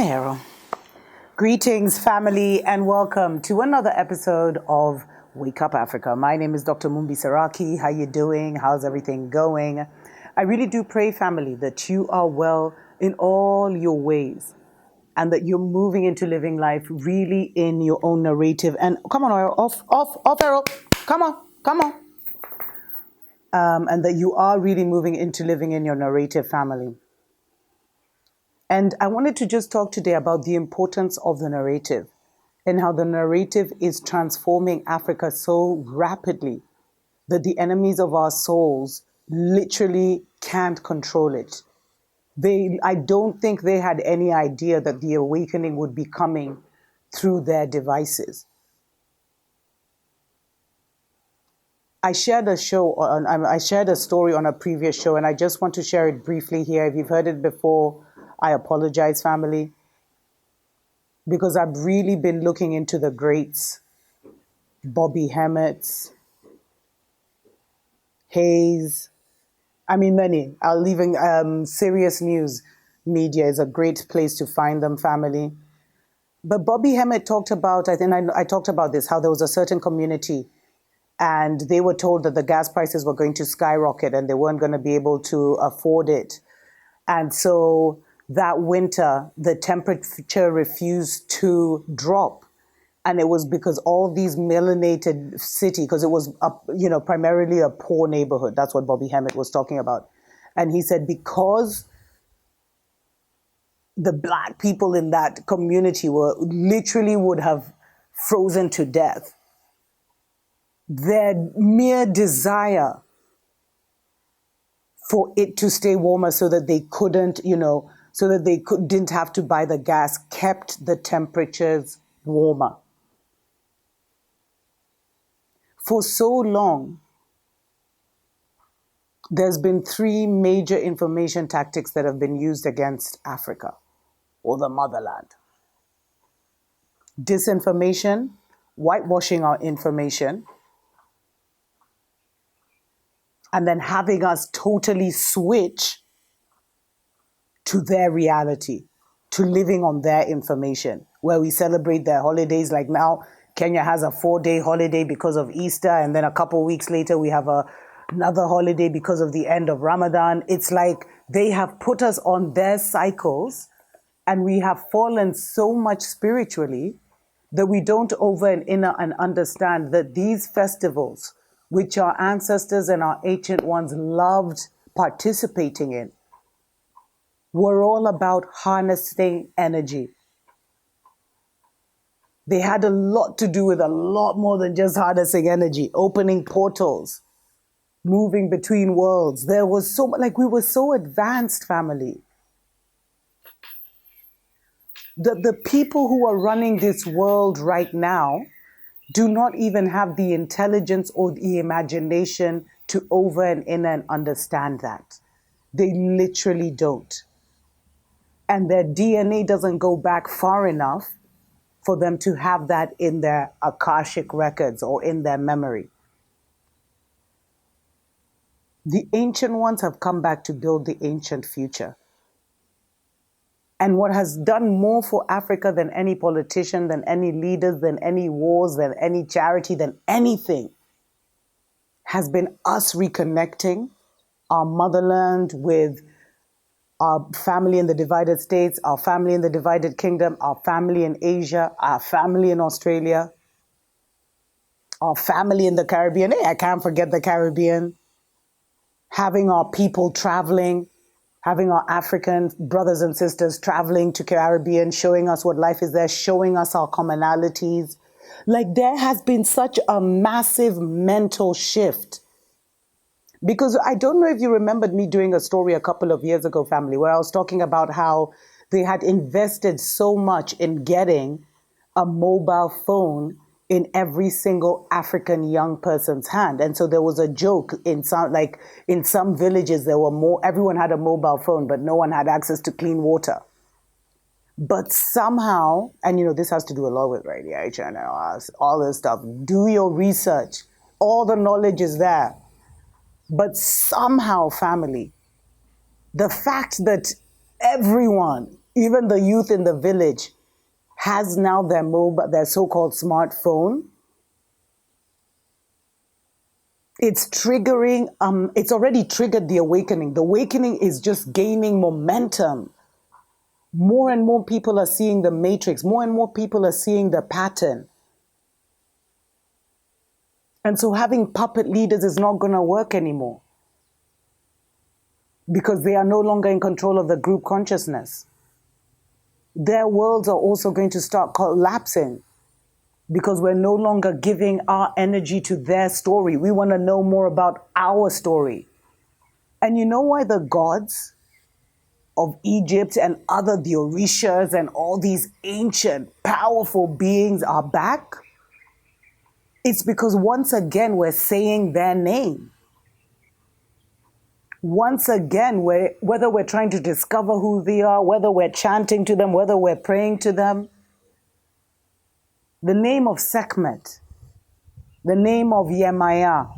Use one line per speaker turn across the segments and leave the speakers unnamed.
Dinero. Greetings, family, and welcome to another episode of Wake Up Africa. My name is Dr. Mumbi. How you doing? How's everything going? I really do pray, family, that you are well in all your ways and that you're moving into living life really in your own narrative. And come on, off, Errol. Come on. And that you are really moving into living in your narrative, family. And I wanted to just talk today about the importance of the narrative and how the narrative is transforming Africa so rapidly that the enemies of our souls literally can't control it. I don't think they had any idea that the awakening would be coming through their devices. I shared a story on a previous show, and I just want to share it briefly here. If you've heard it before, I apologize, family, because I've really been looking into the greats, Bobby Hemmett's, Hayes. I mean, many. Serious News Media is a great place to find them, family. But Bobby Hemmett talked about, I talked about this, how there was a certain community and they were told that the gas prices were going to skyrocket and they weren't going to be able to afford it. And so that winter, the temperature refused to drop. And it was because all these melanated city, because it was primarily a poor neighborhood. That's what Bobby Hemmett was talking about. And he said, because the Black people in that community would have frozen to death, their mere desire for it to stay warmer so that they didn't have to buy the gas kept the temperatures warmer. For so long, there's been three major information tactics that have been used against Africa or the motherland. Disinformation, whitewashing our information, and then having us totally switch to their reality, to living on their information, where we celebrate their holidays. Like now, Kenya has a 4-day holiday because of Easter, and then a couple of weeks later, we have another holiday because of the end of Ramadan. It's like they have put us on their cycles, and we have fallen so much spiritually that we don't over and inner and understand that these festivals, which our ancestors and our ancient ones loved participating in, were all about harnessing energy. They had a lot to do with a lot more than just harnessing energy, opening portals, moving between worlds. There was so much, we were so advanced, family. The people who are running this world right now do not even have the intelligence or the imagination to over and in and understand that. They literally don't. And their DNA doesn't go back far enough for them to have that in their Akashic records or in their memory. The ancient ones have come back to build the ancient future. And what has done more for Africa than any politician, than any leaders, than any wars, than any charity, than anything, has been us reconnecting our motherland with our family in the divided states, our family in the divided kingdom, our family in Asia, our family in Australia, our family in the Caribbean. Hey, I can't forget the Caribbean. Having our people traveling, having our African brothers and sisters traveling to Caribbean, showing us what life is there, showing us our commonalities. Like there has been such a massive mental shift. Because I don't know if you remembered me doing a story a couple of years ago, family, where I was talking about how they had invested so much in getting a mobile phone in every single African young person's hand. And so there was a joke in some villages, everyone had a mobile phone, but no one had access to clean water. But somehow, and this has to do a lot with radiation and all this stuff. Do your research. All the knowledge is there. But somehow, family, the fact that everyone Even the youth in the village has now their so-called smartphone. It's triggering, it's already triggered the awakening. The awakening is just gaining momentum. More and more people are seeing the matrix. More and more people are seeing the pattern. And so having puppet leaders is not going to work anymore because they are no longer in control of the group consciousness. Their worlds are also going to start collapsing because we're no longer giving our energy to their story. We want to know more about our story. And you know why the gods of Egypt and the Orishas and all these ancient, powerful beings are back? It's because once again, we're saying their name. Once again, whether we're trying to discover who they are, whether we're chanting to them, whether we're praying to them, the name of Sekhmet, the name of Yemaya,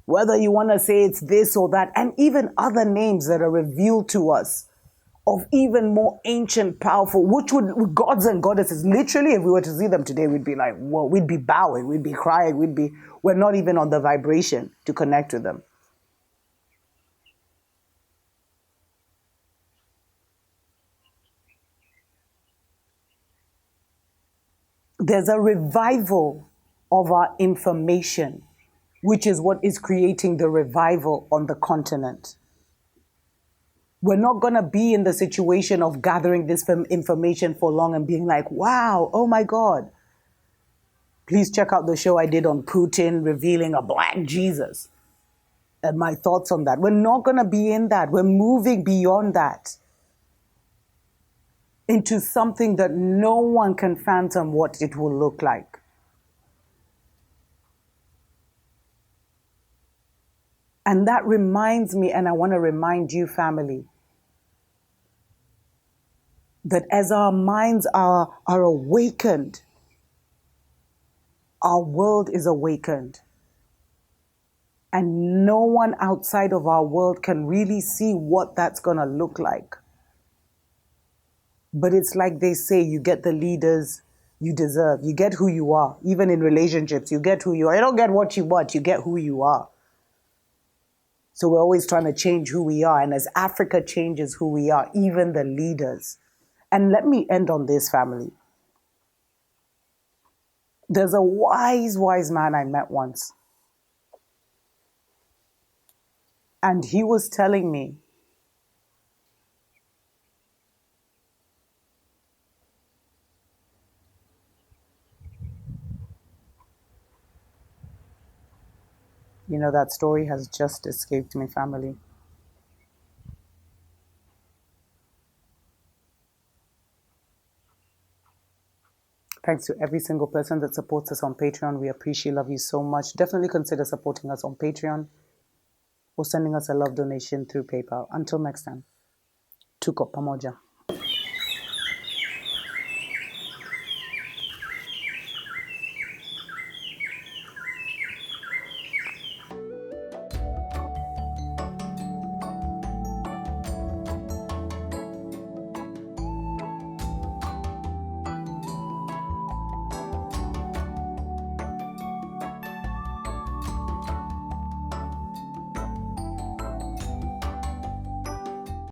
whether you want to say it's this or that, and even other names that are revealed to us of even more ancient, powerful, which would gods and goddesses, literally, if we were to see them today, we'd be like, whoa, we'd be bowing, we'd be crying, we're not even on the vibration to connect with them. There's a revival of our information, which is what is creating the revival on the continent. We're not going to be in the situation of gathering this information for long and being like, wow, oh my God. Please check out the show I did on Putin revealing a black Jesus and my thoughts on that. We're not going to be in that. We're moving beyond that into something that no one can fathom what it will look like. And that reminds me, and I want to remind you, family, that as our minds are awakened, our world is awakened. And no one outside of our world can really see what that's going to look like. But it's like they say, you get the leaders you deserve. You get who you are. Even in relationships, you get who you are. You don't get what you want, you get who you are. So we're always trying to change who we are. And as Africa changes who we are, even the leaders. And let me end on this, family. There's a wise man I met once. And he was telling me, you know, that story has just escaped me, family. Thanks to every single person that supports us on Patreon. We appreciate, love you so much. Definitely consider supporting us on Patreon or sending us a love donation through PayPal. Until next time, tuko pamoja.